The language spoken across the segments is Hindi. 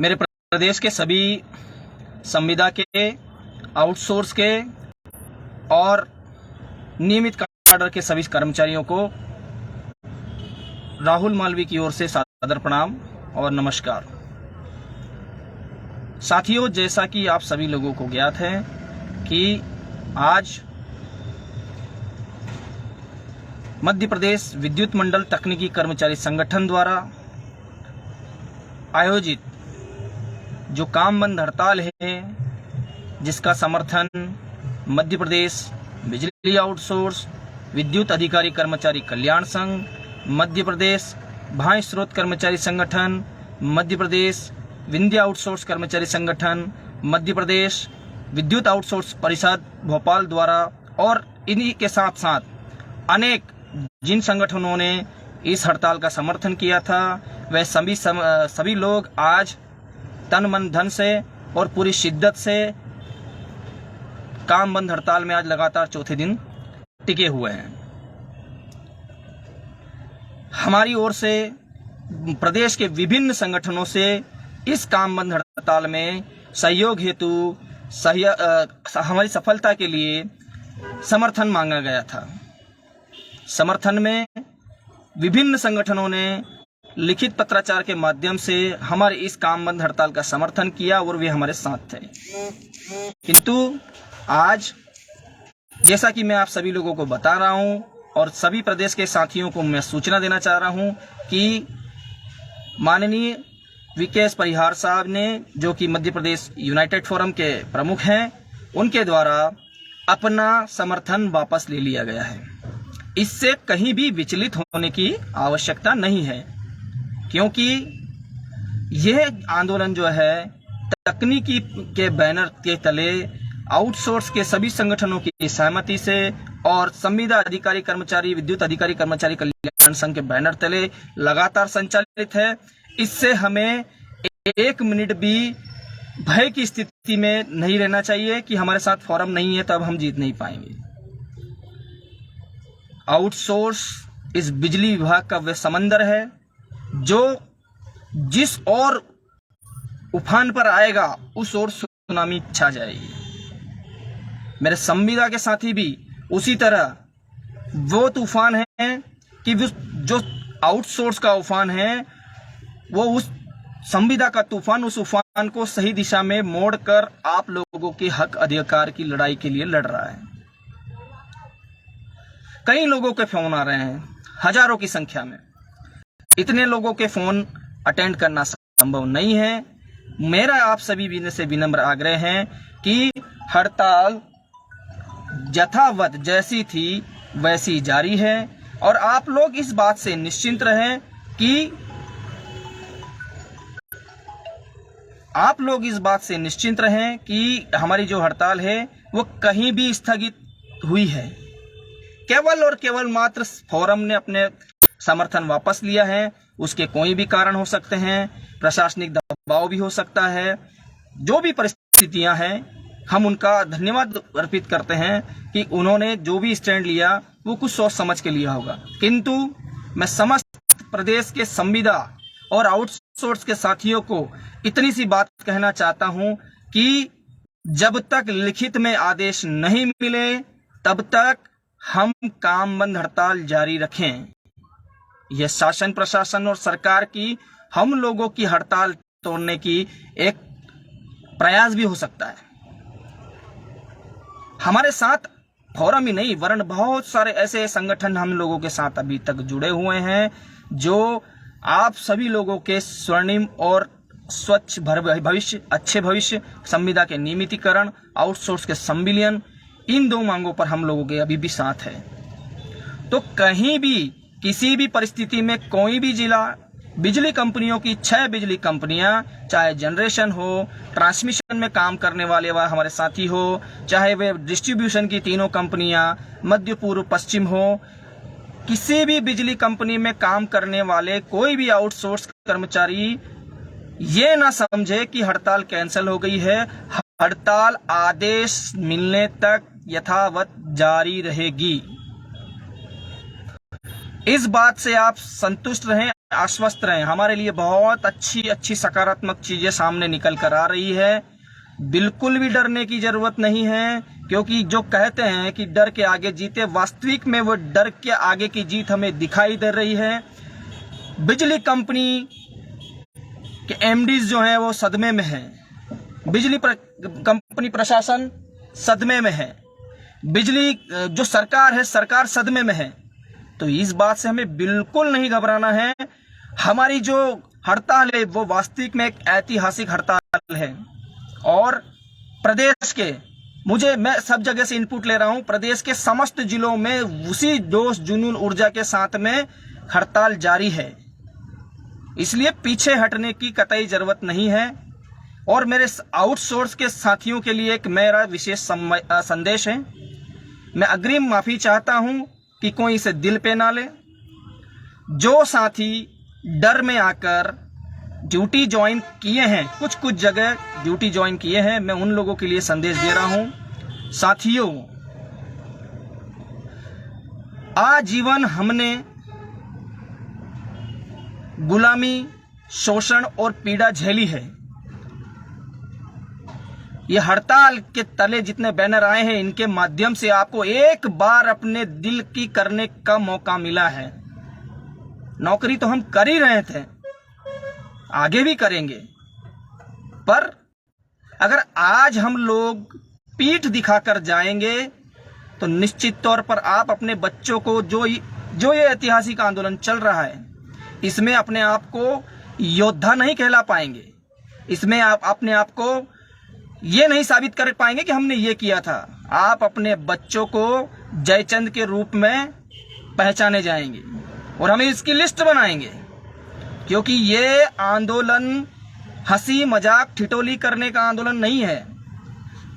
मेरे प्रदेश के सभी संविदा के, आउटसोर्स के और नियमित कैडर के सभी कर्मचारियों को राहुल मालवीय की ओर से सादर प्रणाम और नमस्कार। साथियों, जैसा कि आप सभी लोगों को ज्ञात है कि आज मध्य प्रदेश विद्युत मंडल तकनीकी कर्मचारी संगठन द्वारा आयोजित जो काम बंद हड़ताल है, जिसका समर्थन मध्य प्रदेश बिजली आउटसोर्स विद्युत अधिकारी कर्मचारी कल्याण संघ, मध्य प्रदेश भाई स्रोत कर्मचारी संगठन, मध्य प्रदेश विंध्य आउटसोर्स कर्मचारी संगठन, मध्य प्रदेश विद्युत आउटसोर्स परिषद भोपाल द्वारा और इन्हीं के साथ साथ अनेक जिन संगठनों ने इस हड़ताल का समर्थन किया था, वह सभी लोग आज तन मन धन से और पूरी शिद्दत से काम बंद हड़ताल में आज लगातार चौथे दिन टिके हुए हैं। हमारी ओर से प्रदेश के विभिन्न संगठनों से इस काम बंद हड़ताल में सहयोग हेतु हमारी सफलता के लिए समर्थन मांगा गया था। समर्थन में विभिन्न संगठनों ने लिखित पत्राचार के माध्यम से हमारे इस काम बंद हड़ताल का समर्थन किया और वे हमारे साथ थे। किंतु आज जैसा कि मैं आप सभी लोगों को बता रहा हूं और सभी प्रदेश के साथियों को मैं सूचना देना चाह रहा हूं कि माननीय वीके परिहार साहब ने, जो कि मध्य प्रदेश यूनाइटेड फोरम के प्रमुख हैं, उनके द्वारा अपना समर्थन वापस ले लिया गया है। इससे कहीं भी विचलित होने की आवश्यकता नहीं है, क्योंकि यह आंदोलन जो है तकनीकी के बैनर के तले आउटसोर्स के सभी संगठनों की सहमति से और संविदा अधिकारी कर्मचारी विद्युत अधिकारी कर्मचारी कल्याण संघ के बैनर तले लगातार संचालित है। इससे हमें एक मिनट भी भय की स्थिति में नहीं रहना चाहिए कि हमारे साथ फोरम नहीं है तब हम जीत नहीं पाएंगे। आउटसोर्स इस बिजली विभाग का वह समंदर है जो जिस ओर उफान पर आएगा उस ओर सुनामी छा जाएगी। मेरे संविदा के साथी भी उसी तरह वो तूफान है कि जो आउटसोर्स का उफान है वो उस संविदा का तूफान, उस उफान को सही दिशा में मोड़कर आप लोगों के हक अधिकार की लड़ाई के लिए लड़ रहा है। कई लोगों के फोन आ रहे हैं, हजारों की संख्या में। इतने लोगों के फोन अटेंड करना संभव नहीं है। मेरा आप सभी से विनम्र आग्रह है कि हड़ताल यथावत जैसी थी वैसी जारी है और आप लोग इस बात से निश्चिंत रहें कि हमारी जो हड़ताल है वो कहीं भी स्थगित हुई है। केवल और केवल मात्र फोरम ने अपने समर्थन वापस लिया है। उसके कोई भी कारण हो सकते हैं, प्रशासनिक दबाव भी हो सकता है। जो भी परिस्थितियां हैं, हम उनका धन्यवाद अर्पित करते हैं कि उन्होंने जो भी स्टैंड लिया वो कुछ सोच समझ के लिया होगा। किंतु मैं समस्त प्रदेश के संविदा और आउटसोर्स के साथियों को इतनी सी बात कहना चाहता हूं कि जब तक लिखित में आदेश नहीं मिले तब तक हम काम बंद हड़ताल जारी रखें। यह शासन प्रशासन और सरकार की हम लोगों की हड़ताल तोड़ने की एक प्रयास भी हो सकता है। हमारे साथ फोरम ही नहीं वरन बहुत सारे ऐसे संगठन हम लोगों के साथ अभी तक जुड़े हुए हैं जो आप सभी लोगों के स्वर्णिम और स्वच्छ भविष्य, अच्छे भविष्य, संविदा के नियमितीकरण, आउटसोर्स के संविलियन, इन दो मांगों पर हम लोगों के अभी भी साथ है। तो कहीं भी किसी भी परिस्थिति में कोई भी जिला बिजली कंपनियों की 6 बिजली कंपनियां, चाहे जनरेशन हो, ट्रांसमिशन में काम करने वाले हमारे साथी हो, चाहे वे डिस्ट्रीब्यूशन की तीनों कंपनियां मध्य पूर्व पश्चिम हो, किसी भी बिजली कंपनी में काम करने वाले कोई भी आउटसोर्स कर्मचारी ये ना समझे कि हड़ताल कैंसिल हो गई है। हड़ताल आदेश मिलने तक यथावत जारी रहेगी। इस बात से आप संतुष्ट रहें, आश्वस्त रहें, हमारे लिए बहुत अच्छी अच्छी सकारात्मक चीजें सामने निकल कर आ रही है। बिल्कुल भी डरने की जरूरत नहीं है, क्योंकि जो कहते हैं कि डर के आगे जीते, वास्तविक में वो डर के आगे की जीत हमें दिखाई दे रही है। बिजली कंपनी के एमडीज जो हैं वो सदमे में हैं, बिजली कंपनी प्रशासन सदमे में है, बिजली जो सरकार है, सरकार सदमे में है। तो इस बात से हमें बिल्कुल नहीं घबराना है। हमारी जो हड़ताल है वो वास्तविक में एक ऐतिहासिक हड़ताल है, और प्रदेश के, मैं सब जगह से इनपुट ले रहा हूं, प्रदेश के समस्त जिलों में उसी जोश जुनून ऊर्जा के साथ में हड़ताल जारी है। इसलिए पीछे हटने की कतई जरूरत नहीं है। और मेरे आउटसोर्स के साथियों के लिए एक मेरा विशेष संदेश है। मैं अग्रिम माफी चाहता हूं कि कोई इसे दिल पे ना ले। जो साथी डर में आकर ड्यूटी ज्वाइन किए हैं, कुछ जगह ड्यूटी ज्वाइन किए हैं, मैं उन लोगों के लिए संदेश दे रहा हूं। साथियों, आजीवन हमने गुलामी, शोषण और पीड़ा झेली है। ये हड़ताल के तले जितने बैनर आए हैं, इनके माध्यम से आपको एक बार अपने दिल की करने का मौका मिला है। नौकरी तो हम कर ही रहे थे, आगे भी करेंगे, पर अगर आज हम लोग पीठ दिखाकर जाएंगे तो निश्चित तौर पर आप अपने बच्चों को, जो ये ऐतिहासिक आंदोलन चल रहा है, इसमें अपने आप को योद्धा नहीं कहला पाएंगे। इसमें आप अपने आप को ये नहीं साबित कर पाएंगे कि हमने ये किया था। आप अपने बच्चों को जयचंद के रूप में पहचाने जाएंगे, और हमें इसकी लिस्ट बनाएंगे, क्योंकि ये आंदोलन हंसी मजाक ठिठोली करने का आंदोलन नहीं है।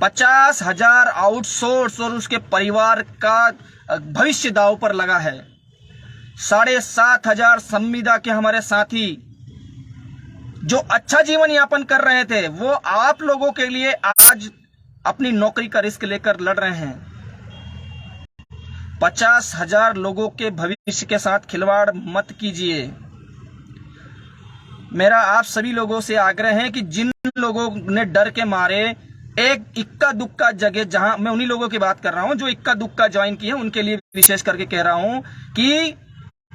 50,000 आउटसोर्स और उसके परिवार का भविष्य दांव पर लगा है। 7,500 संविदा के हमारे साथी जो अच्छा जीवन यापन कर रहे थे, वो आप लोगों के लिए आज अपनी नौकरी का रिस्क लेकर लड़ रहे हैं। 50,000 लोगों के भविष्य के साथ खिलवाड़ मत कीजिए। मेरा आप सभी लोगों से आग्रह है कि जिन लोगों ने डर के मारे एक इक्का दुक्का जगह, जहां मैं उन्हीं लोगों की बात कर रहा हूं जो इक्का दुक्का ज्वाइन किए, उनके लिए विशेष करके कह रहा हूं कि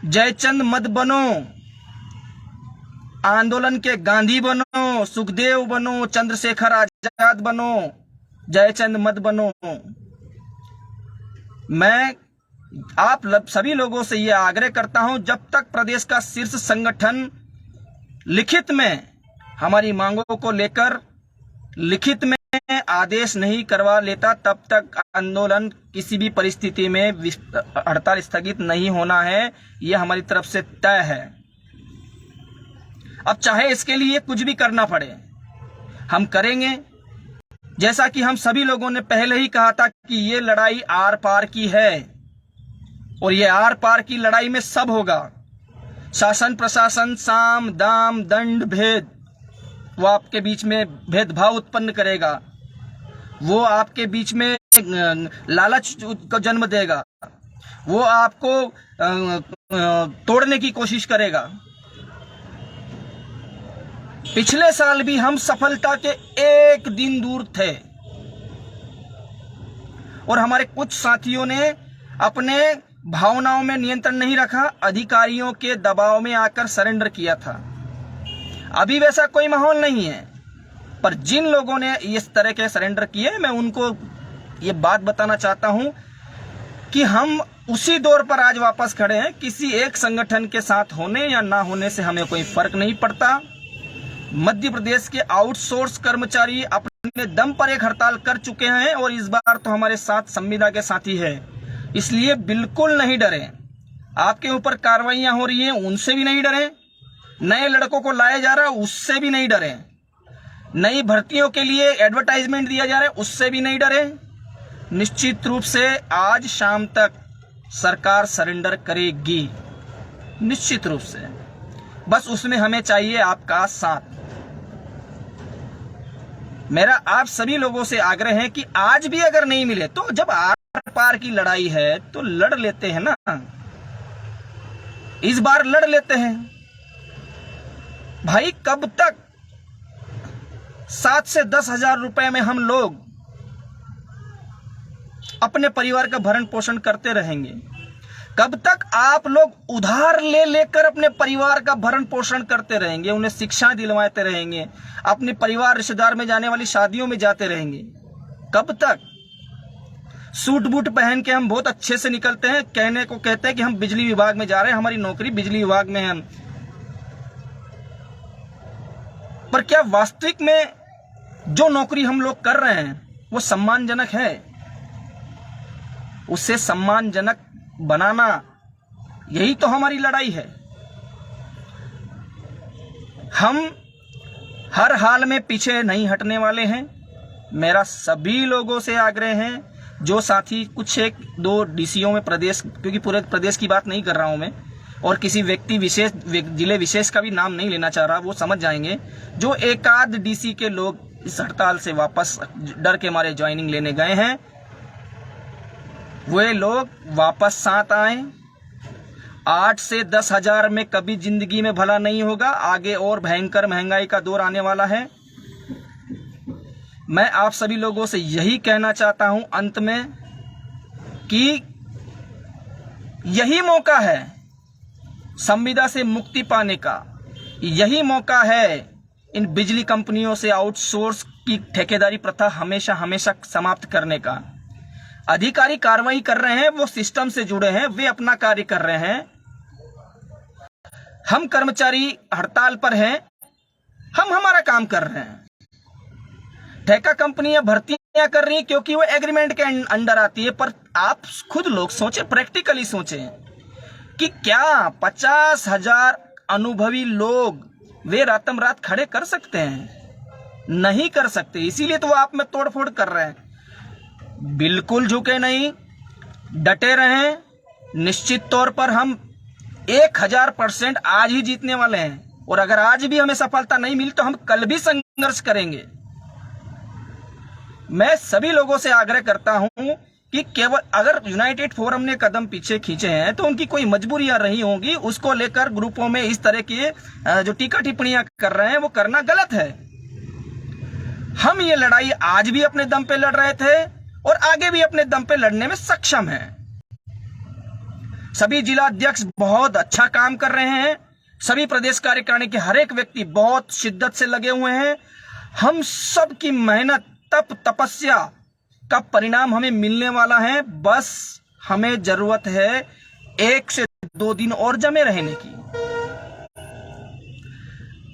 जयचंद मत बनो, आंदोलन के गांधी बनो, सुखदेव बनो, चंद्रशेखर आजाद बनो, जयचंद मत बनो। मैं आप सभी लोगों से यह आग्रह करता हूं, जब तक प्रदेश का शीर्ष संगठन लिखित में हमारी मांगों को लेकर लिखित में आदेश नहीं करवा लेता, तब तक आंदोलन किसी भी परिस्थिति में हड़ताल स्थगित नहीं होना है। यह हमारी तरफ से तय है। अब चाहे इसके लिए कुछ भी करना पड़े, हम करेंगे। जैसा कि हम सभी लोगों ने पहले ही कहा था कि ये लड़ाई आर पार की है, और ये आर पार की लड़ाई में सब होगा। शासन प्रशासन साम दाम दंड भेद, वो आपके बीच में भेदभाव उत्पन्न करेगा, वो आपके बीच में लालच को जन्म देगा, वो आपको तोड़ने की कोशिश करेगा। पिछले साल भी हम सफलता के एक दिन दूर थे, और हमारे कुछ साथियों ने अपने भावनाओं में नियंत्रण नहीं रखा, अधिकारियों के दबाव में आकर सरेंडर किया था। अभी वैसा कोई माहौल नहीं है, पर जिन लोगों ने इस तरह के सरेंडर किए, मैं उनको ये बात बताना चाहता हूं कि हम उसी दौर पर आज वापस खड़े हैं। किसी एक संगठन के साथ होने या ना होने से हमें कोई फर्क नहीं पड़ता। मध्य प्रदेश के आउटसोर्स कर्मचारी अपने दम पर एक हड़ताल कर चुके हैं, और इस बार तो हमारे साथ संविदा के साथी है। इसलिए बिल्कुल नहीं डरें। आपके ऊपर कार्रवाइयां हो रही हैं, उनसे भी नहीं डरें। नए लड़कों को लाया जा रहा है, उससे भी नहीं डरें। नई भर्तियों के लिए एडवर्टाइजमेंट दिया जा रहा है, उससे भी नहीं डरें। निश्चित रूप से आज शाम तक सरकार सरेंडर करेगी, निश्चित रूप से। बस उसमें हमें चाहिए आपका साथ। मेरा आप सभी लोगों से आग्रह है कि आज भी अगर नहीं मिले तो, जब आर पार की लड़ाई है तो लड़ लेते हैं ना, इस बार लड़ लेते हैं। भाई कब तक 7 से 10 हजार रुपए में हम लोग अपने परिवार का भरण पोषण करते रहेंगे? कब तक आप लोग उधार ले लेकर अपने परिवार का भरण पोषण करते रहेंगे, उन्हें शिक्षा दिलवाते रहेंगे, अपने परिवार रिश्तेदार में जाने वाली शादियों में जाते रहेंगे? कब तक? सूट बूट पहन के हम बहुत अच्छे से निकलते हैं, कहने को कहते हैं कि हम बिजली विभाग में जा रहे हैं, हमारी नौकरी बिजली विभाग में है, पर क्या वास्तविक में जो नौकरी हम लोग कर रहे हैं वो सम्मानजनक है? उससे सम्मानजनक बनाना, यही तो हमारी लड़ाई है। हम हर हाल में पीछे नहीं हटने वाले हैं। मेरा सभी लोगों से आग्रह है, जो साथी कुछ एक दो डीसीओ में प्रदेश, क्योंकि पूरे प्रदेश की बात नहीं कर रहा हूं मैं, और किसी व्यक्ति विशेष, जिले विशेष का भी नाम नहीं लेना चाह रहा, वो समझ जाएंगे, जो एकाध डीसी के लोग इस हड़ताल से वापस डर के मारे ज्वाइनिंग लेने गए हैं, वे लोग वापस साथ आए। 8 से 10 हजार में कभी जिंदगी में भला नहीं होगा। आगे और भयंकर महंगाई का दौर आने वाला है। मैं आप सभी लोगों से यही कहना चाहता हूं अंत में कि यही मौका है संविदा से मुक्ति पाने का, यही मौका है इन बिजली कंपनियों से आउटसोर्स की ठेकेदारी प्रथा हमेशा हमेशा समाप्त करने का। अधिकारी कार्रवाई कर रहे हैं, वो सिस्टम से जुड़े हैं, वे अपना कार्य कर रहे हैं। हम कर्मचारी हड़ताल पर हैं, हम हमारा काम कर रहे हैं। ठेका कंपनियां भर्तियां कर रही हैं क्योंकि वो एग्रीमेंट के अंडर आती है। पर आप खुद लोग सोचें, प्रैक्टिकली सोचें कि क्या 50 हजार अनुभवी लोग वे रातम रात खड़े कर सकते हैं? नहीं कर सकते। इसीलिए तो वो आप में तोड़फोड़ कर रहे हैं। बिल्कुल झुके नहीं, डटे रहें। निश्चित तौर पर हम 1000% आज ही जीतने वाले हैं, और अगर आज भी हमें सफलता नहीं मिली तो हम कल भी संघर्ष करेंगे। मैं सभी लोगों से आग्रह करता हूं कि केवल अगर यूनाइटेड फोरम ने कदम पीछे खींचे हैं तो उनकी कोई मजबूरियां रही होंगी, उसको लेकर ग्रुपों में इस तरह की जो टीका टिप्पणियां कर रहे हैं वो करना गलत है। हम ये लड़ाई आज भी अपने दम पे लड़ रहे थे और आगे भी अपने दम पे लड़ने में सक्षम हैं। सभी जिला अध्यक्ष बहुत अच्छा काम कर रहे हैं। सभी प्रदेश कार्यकारिणी के हर एक व्यक्ति बहुत शिद्दत से लगे हुए हैं। हम सब की मेहनत, तप, तपस्या का परिणाम हमें मिलने वाला है। बस हमें जरूरत है 1 से 2 दिन और जमे रहने की।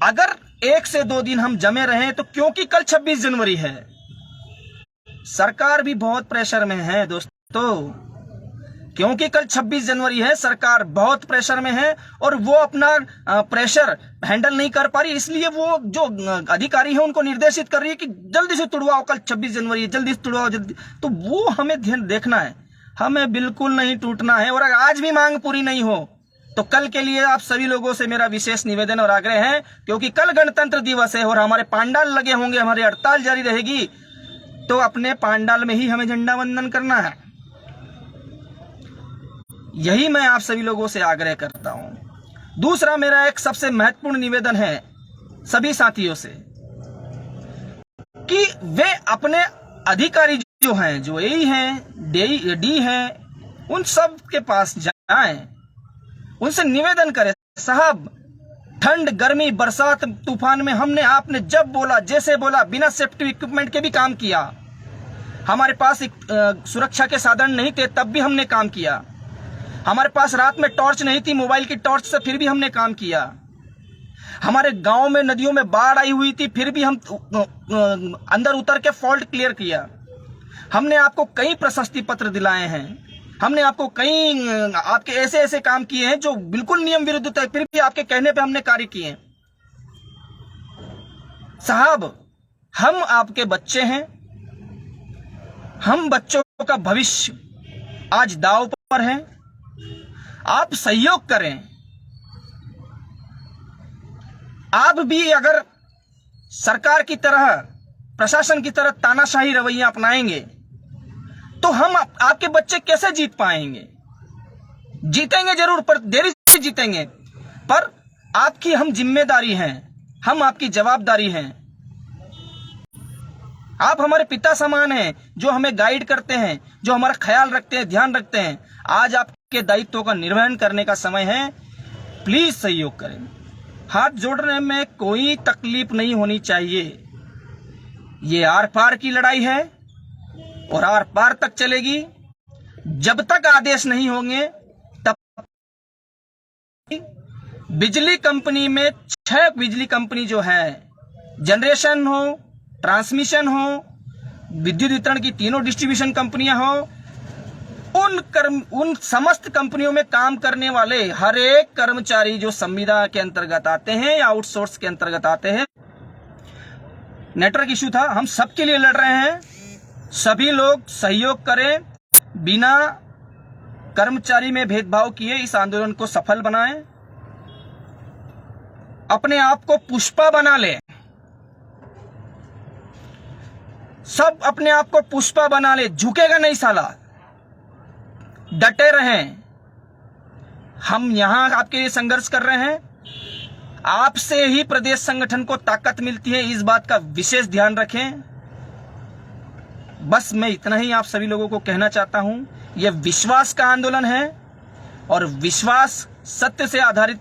अगर 1 से 2 दिन हम जमे रहे तो, क्योंकि कल 26 जनवरी है, सरकार भी बहुत प्रेशर में है दोस्तों, क्योंकि कल 26 जनवरी है, सरकार बहुत प्रेशर में है और वो अपना प्रेशर हैंडल नहीं कर पा रही। इसलिए वो जो अधिकारी है उनको निर्देशित कर रही है कि जल्दी से तुड़वाओ, कल 26 जनवरी है, जल्दी से तुड़वाओ, जल्दी। तो वो हमें ध्यान देखना है, हमें बिल्कुल नहीं टूटना है। और अगर आज भी मांग पूरी नहीं हो तो कल के लिए आप सभी लोगों से मेरा विशेष निवेदन और आग्रह है, क्योंकि कल गणतंत्र दिवस है और हमारे पांडाल लगे होंगे, हमारी हड़ताल जारी रहेगी, तो अपने पांडाल में ही हमें झंडा वंदन करना है। यही मैं आप सभी लोगों से आग्रह करता हूं। दूसरा मेरा एक सबसे महत्वपूर्ण निवेदन है सभी साथियों से कि वे अपने अधिकारी जो हैं, जो एई हैं, डी हैं, उन सब के पास जाएं, उनसे निवेदन करें, साहब ठंड, गर्मी, बरसात, तूफान में हमने, आपने जब बोला, जैसे बोला, बिना सेफ्टी इक्विपमेंट के भी काम किया। हमारे पास सुरक्षा के साधन नहीं थे, तब भी हमने काम किया। हमारे पास रात में टॉर्च नहीं थी, मोबाइल की टॉर्च से फिर भी हमने काम किया। हमारे गांव में नदियों में बाढ़ आई हुई थी, फिर भी हम अंदर उतर के फॉल्ट क्लियर किया। हमने आपको कई प्रशस्ति पत्र दिलाए हैं, हमने आपको कई आपके ऐसे ऐसे काम किए हैं जो बिल्कुल नियम विरुद्ध थे, फिर भी आपके कहने पे हमने कार्य किए। साहब, हम आपके बच्चे हैं, हम बच्चों का भविष्य आज दांव पर है। आप सहयोग करें। आप भी अगर सरकार की तरह, प्रशासन की तरह तानाशाही रवैया अपनाएंगे तो हम आपके बच्चे कैसे जीत पाएंगे? जीतेंगे जरूर, पर देरी से जीतेंगे, पर आपकी हम जिम्मेदारी है हम आपकी जवाबदारी हैं। आप हमारे पिता समान हैं, जो हमें गाइड करते हैं, जो हमारा ख्याल रखते हैं, ध्यान रखते हैं। आज आपके दायित्वों का निर्वहन करने का समय है। प्लीज सहयोग करें। हाथ जोड़ने में कोई तकलीफ नहीं होनी चाहिए। ये आर पार की लड़ाई है और आर पार तक चलेगी। जब तक आदेश नहीं होंगे तब बिजली कंपनी में 6 बिजली कंपनी जो है, जनरेशन हो, ट्रांसमिशन हो, विद्युत वितरण की तीनों डिस्ट्रीब्यूशन कंपनियां हो, उन समस्त कंपनियों में काम करने वाले हर एक कर्मचारी जो संविदा के अंतर्गत आते हैं या आउटसोर्स के अंतर्गत आते हैं। नेटवर्क इश्यू था, हम सबके लिए लड़ रहे हैं। सभी लोग सहयोग करें, बिना कर्मचारी में भेदभाव किए इस आंदोलन को सफल बनाएं। अपने आप को पुष्पा बना लें। सब अपने आप को पुष्पा बना ले। झुकेगा नहीं साला। डटे रहें। हम यहां आपके लिए संघर्ष कर रहे हैं। आपसे ही प्रदेश संगठन को ताकत मिलती है, इस बात का विशेष ध्यान रखें। बस मैं इतना ही आप सभी लोगों को कहना चाहता हूं। यह विश्वास का आंदोलन है और विश्वास सत्य से आधारित